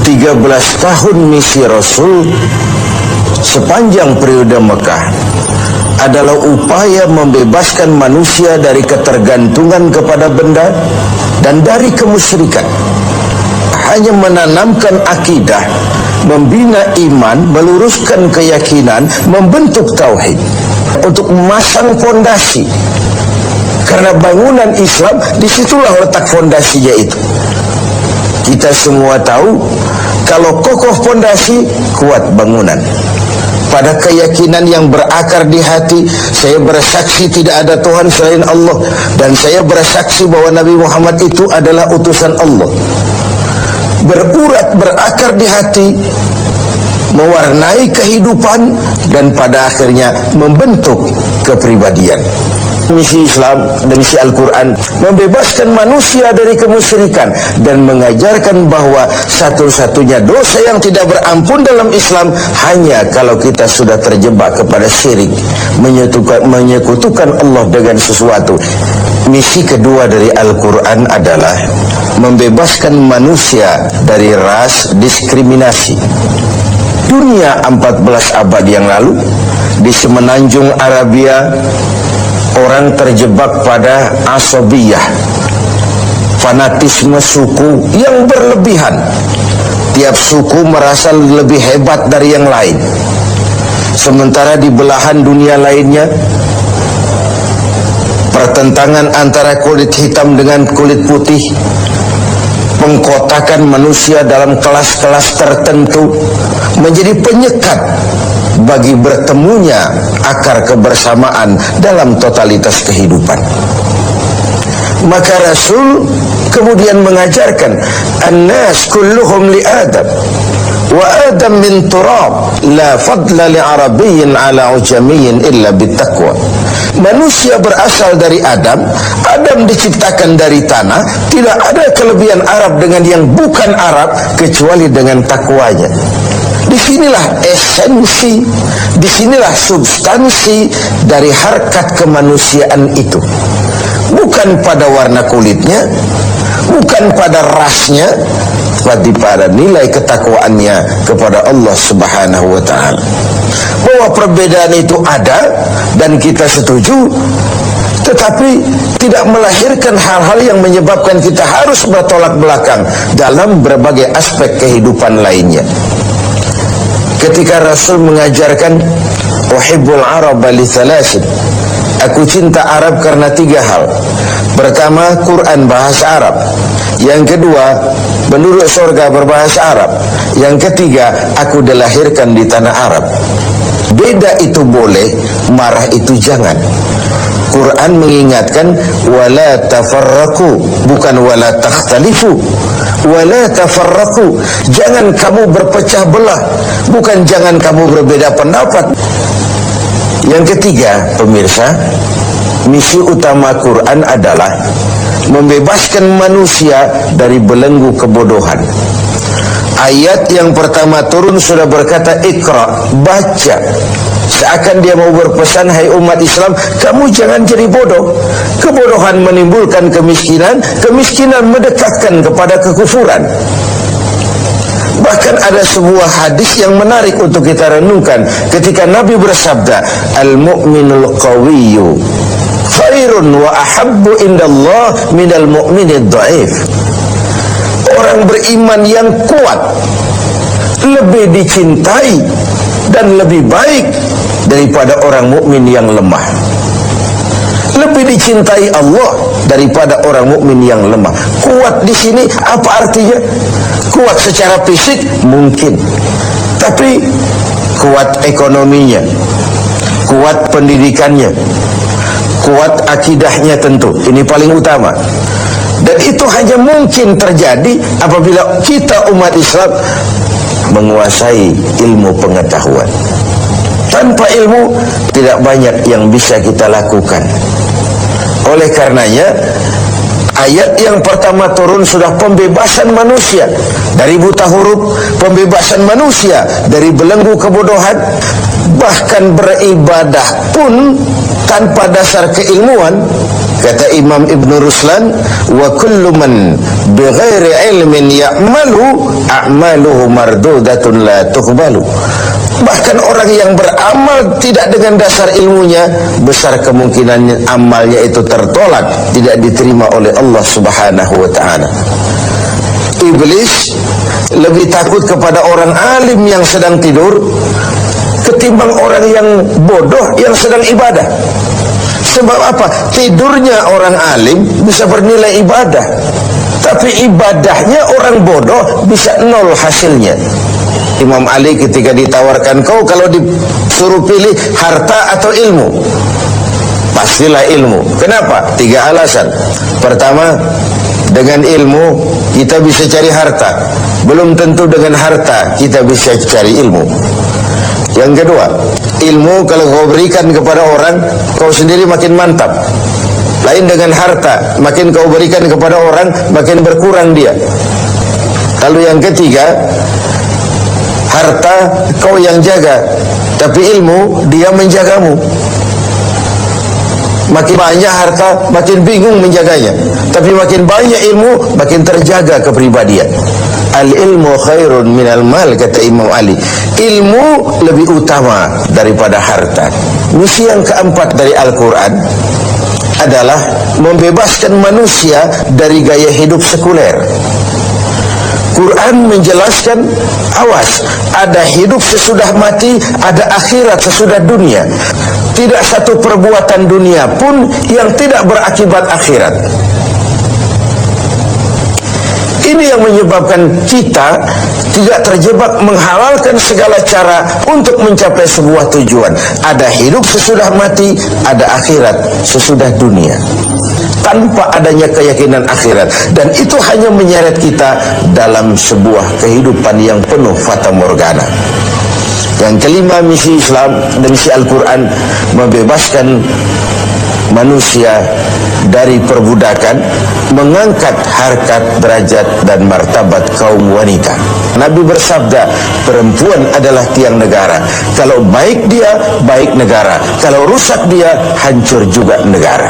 13 tahun misi Rasul sepanjang periode Mekah adalah upaya membebaskan manusia dari ketergantungan kepada benda dan dari kemusyrikan. Hanya menanamkan akidah, membina iman, meluruskan keyakinan, membentuk tauhid untuk memasang fondasi. Karena bangunan Islam, disitulah letak fondasinya itu. Kita semua tahu, kalau kokoh fondasi, kuat bangunan. Pada keyakinan yang berakar di hati, saya bersaksi tidak ada Tuhan selain Allah, dan saya bersaksi bahwa Nabi Muhammad itu adalah utusan Allah. Berurat, berakar di hati, mewarnai kehidupan, dan pada akhirnya membentuk kepribadian. Misi Islam dan misi Al-Quran membebaskan manusia dari kemusyrikan dan mengajarkan bahwa satu-satunya dosa yang tidak berampun dalam Islam hanya kalau kita sudah terjebak kepada syirik, menyekutukan Allah dengan sesuatu. Misi kedua dari Al-Quran adalah membebaskan manusia dari ras diskriminasi. Dunia 14 abad yang lalu, di semenanjung Arabia, orang terjebak pada asobiyah, fanatisme suku yang berlebihan. Tiap suku merasa lebih hebat dari yang lain. Sementara di belahan dunia lainnya, pertentangan antara kulit hitam dengan kulit putih, pengkotakan manusia dalam kelas-kelas tertentu menjadi penyekat bagi bertemunya akar kebersamaan dalam totalitas kehidupan. Maka Rasul kemudian mengajarkan, an-nas kulluhum li Adam wa Adam min turab la fadla li arabiyyin ala ujamiyyin illa bittaqwa. Manusia berasal dari Adam, Adam diciptakan dari tanah, tidak ada kelebihan Arab dengan yang bukan Arab kecuali dengan takwanya. Disinilah esensi, disinilah substansi dari harkat kemanusiaan itu. Bukan pada warna kulitnya, bukan pada rasnya, tapi pada nilai ketakwaannya kepada Allah Subhanahu wa ta'ala. Bahwa perbedaan itu ada dan kita setuju, tetapi tidak melahirkan hal-hal yang menyebabkan kita harus bertolak belakang dalam berbagai aspek kehidupan lainnya. Ketika Rasul mengajarkan uhibbul araba li thalathin, aku cinta Arab karena 3 hal. Pertama, Quran bahasa Arab. Yang kedua, penduduk surga berbahasa Arab. Yang ketiga, aku dilahirkan di tanah Arab. Beda itu boleh, marah itu jangan. Quran mengingatkan wala tafarraqu, bukan wala takhtalifu. Wala tafarraqu, jangan kamu berpecah belah, bukan jangan kamu berbeda pendapat. Yang ketiga, pemirsa, misi utama Quran adalah membebaskan manusia dari belenggu kebodohan. Ayat yang pertama turun sudah berkata Iqra, baca. Seakan dia mau berpesan, hai umat Islam, kamu jangan jadi bodoh. Kebodohan menimbulkan kemiskinan, kemiskinan mendekatkan kepada kekufuran. Bahkan ada sebuah hadis yang menarik untuk kita renungkan ketika Nabi bersabda, al-mu'minul qawiyyu khairun wa ahabbu indallah minal mu'minid dha'if. Orang beriman yang kuat lebih dicintai dan lebih baik daripada orang mukmin yang lemah. Lebih dicintai Allah daripada orang mukmin yang lemah. Kuat di sini apa artinya? Kuat secara fisik mungkin, tapi kuat ekonominya, kuat pendidikannya, kuat akidahnya tentu. Ini paling utama. Dan itu hanya mungkin terjadi apabila kita umat Islam menguasai ilmu pengetahuan. Tanpa ilmu tidak banyak yang bisa kita lakukan. Oleh karenanya, ayat yang pertama turun sudah pembebasan manusia dari buta huruf, pembebasan manusia dari belenggu kebodohan. Bahkan beribadah pun tanpa dasar keilmuan Kata Imam Ibn Ruslan, wa kullu man bighairi ilmin ya'malu a'maluhu mardudatun la tuqbalu. Bahkan orang yang beramal tidak dengan dasar ilmunya, besar kemungkinan amalnya itu tertolak, tidak diterima oleh Allah Subhanahu wa ta'ala. Iblis lebih takut kepada orang alim yang sedang tidur ketimbang orang yang bodoh yang sedang ibadah. Sebab apa? Tidurnya orang alim bisa bernilai ibadah, tapi ibadahnya orang bodoh bisa nol hasilnya. Imam Ali ketika ditawarkan, kau kalau disuruh pilih harta atau ilmu, pastilah ilmu. Kenapa? 3 alasan. Pertama, dengan ilmu kita bisa cari harta. Belum tentu dengan harta kita bisa cari ilmu. Yang kedua, ilmu kalau kau berikan kepada orang, kau sendiri makin mantap. Lain dengan harta, makin kau berikan kepada orang, makin berkurang dia. Lalu yang ketiga, harta kau yang jaga, tapi ilmu dia menjagamu. Makin banyak harta, makin bingung menjaganya, tapi makin banyak ilmu, makin terjaga kepribadian. Al-ilmu khairun minal mal, kata Imam Ali. Ilmu lebih utama daripada harta. Misi yang keempat dari Al-Quran adalah membebaskan manusia dari gaya hidup sekuler. Quran menjelaskan, awas, ada hidup sesudah mati, ada akhirat sesudah dunia. Tidak satu perbuatan dunia pun yang tidak berakibat akhirat. Ini yang menyebabkan kita tidak terjebak menghalalkan segala cara untuk mencapai sebuah tujuan. Ada hidup sesudah mati, ada akhirat sesudah dunia, tanpa adanya keyakinan akhirat. Dan itu hanya menyeret kita dalam sebuah kehidupan yang penuh fata morgana. Yang kelima, misi Islam dan misi Al-Quran membebaskan manusia dari perbudakan, mengangkat harkat, derajat dan martabat kaum wanita. Nabi bersabda, perempuan adalah tiang negara. Kalau baik dia, baik negara. Kalau rusak dia, hancur juga negara.